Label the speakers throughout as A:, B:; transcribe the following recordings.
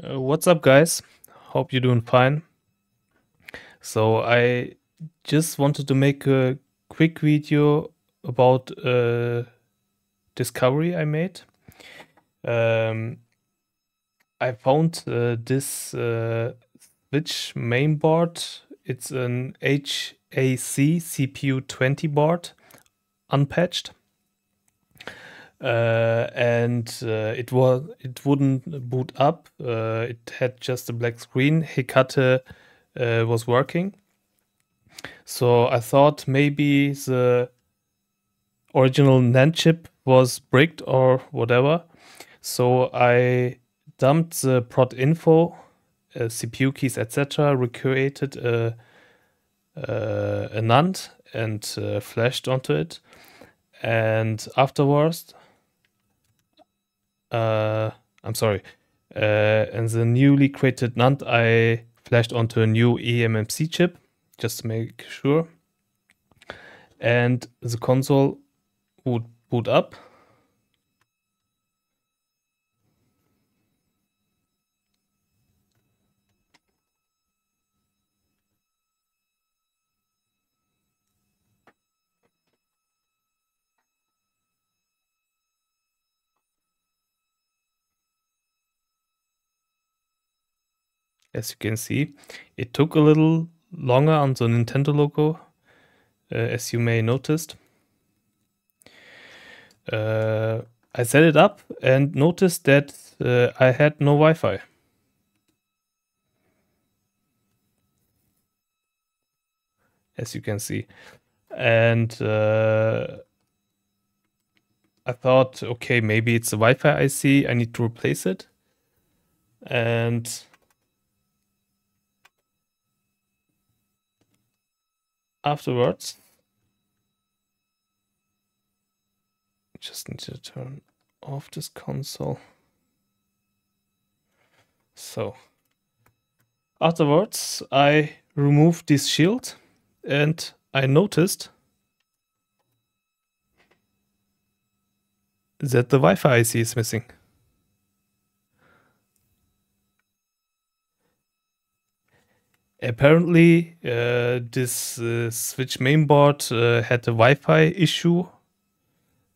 A: What's up, guys? Hope you're doing fine. So I just wanted to make a quick video about a discovery I made. I found this switch mainboard. It's an HAC-CPU-20 board, unpatched. It wouldn't boot up. It had just a black screen. HAC-CPU was working. So I thought maybe the original NAND chip was bricked or whatever. So I dumped the prod info, CPU keys, etc., recreated a NAND and flashed onto it. And afterwards, I'm sorry, and the newly created NAND I flashed onto a new eMMC chip, just to make sure. And the console would boot up. As you can see, it took a little longer on the Nintendo logo, as you may noticed. I set it up and noticed that I had no Wi-Fi. As you can see. And I thought, okay, maybe it's a Wi-Fi IC, I need to replace it. And afterwards, just need to turn off this console. So afterwards, I removed this shield and I noticed that the Wi-Fi IC is missing. Apparently, this switch mainboard had a Wi-Fi issue.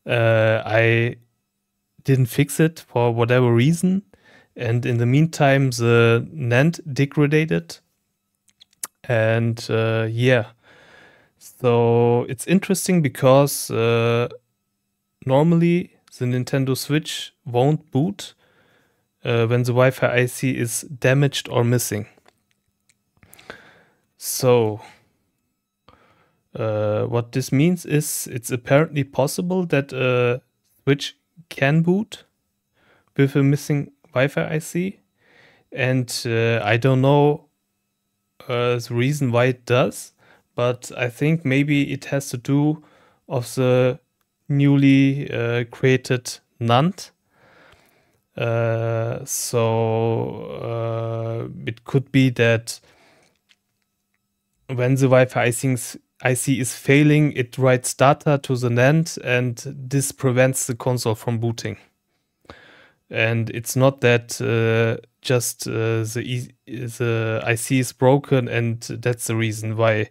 A: I didn't fix it for whatever reason. And in the meantime, the NAND degraded. And yeah, so it's interesting because normally the Nintendo Switch won't boot when the Wi-Fi IC is damaged or missing. So what this means is it's apparently possible that a Switch can boot with a missing Wi-Fi IC. And I don't know the reason why it does, but I think maybe it has to do of the newly created NAND. It could be that when the Wi-Fi IC is failing, it writes data to the NAND, and this prevents the console from booting. And it's not that just the IC is broken and that's the reason why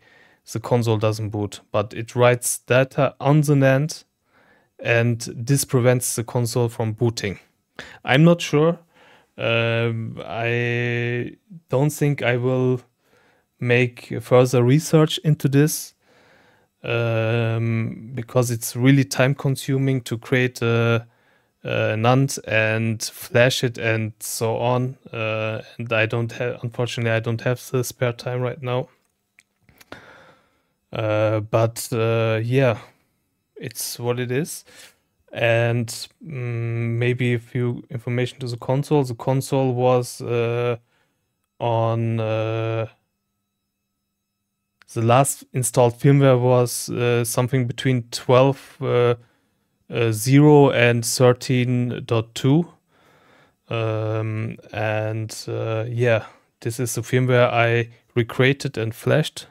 A: the console doesn't boot, but it writes data on the NAND and this prevents the console from booting. I'm not sure. I don't think I will make further research into this because it's really time consuming to create a NAND and flash it and so on. And unfortunately, I don't have the spare time right now. Yeah, it's what it is. And maybe a few information to the console. The console was on the last installed firmware was something between 12.0 and 13.2. Yeah, this is the firmware I recreated and flashed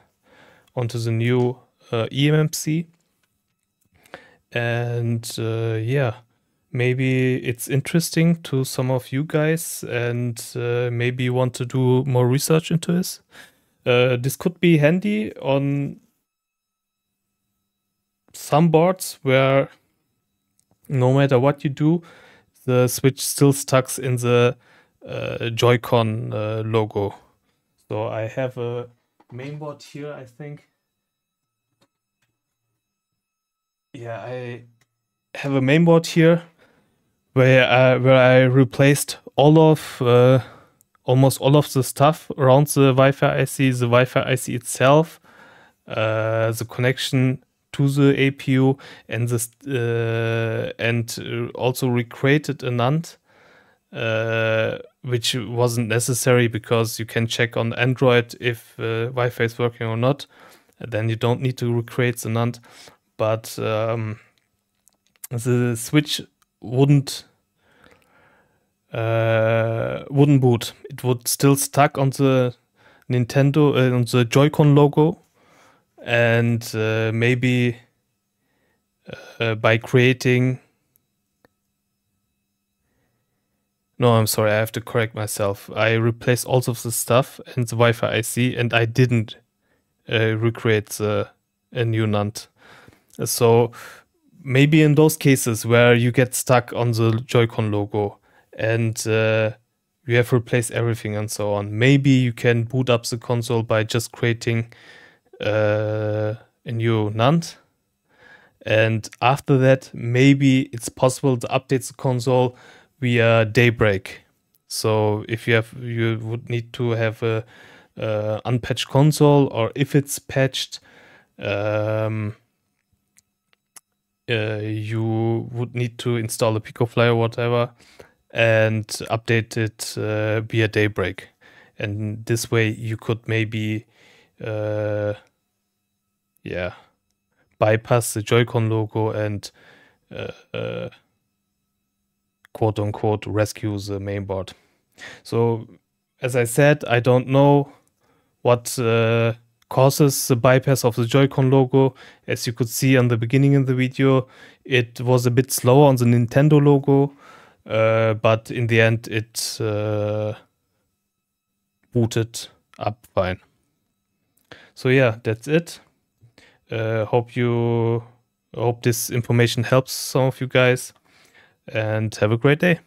A: onto the new eMMC. And yeah, maybe it's interesting to some of you guys, and maybe you want to do more research into this. This could be handy on some boards where no matter what you do, the switch still stuck in the Joy-Con logo. So I have a mainboard here, I think. Yeah, I have a mainboard here where I replaced almost all of the stuff around the Wi-Fi IC, the Wi-Fi IC itself, the connection to the APU, and also recreated a NAND, which wasn't necessary because you can check on Android if Wi-Fi is working or not. Then you don't need to recreate the NAND. But the Switch wouldn't boot. It would still stuck on the Nintendo on the Joy-Con logo, and maybe by creating. No, I'm sorry, I have to correct myself. I replaced all of the stuff and the Wi-Fi IC, and I didn't recreate a new NAND. So maybe in those cases where you get stuck on the Joy-Con logo and you have replaced everything and so on, maybe you can boot up the console by just creating a new NAND. And after that, maybe it's possible to update the console via Daybreak. So if you would need to have a unpatched console, or if it's patched, you would need to install a Picofly or whatever and update it via Daybreak. And this way you could maybe bypass the Joy-Con logo and quote unquote rescue the mainboard. So as I said, I don't know what causes the bypass of the Joy-Con logo. As you could see on the beginning of the video, it was a bit slower on the Nintendo logo, but in the end it booted up fine. So yeah, that's it. Hope this information helps some of you guys, and have a great day.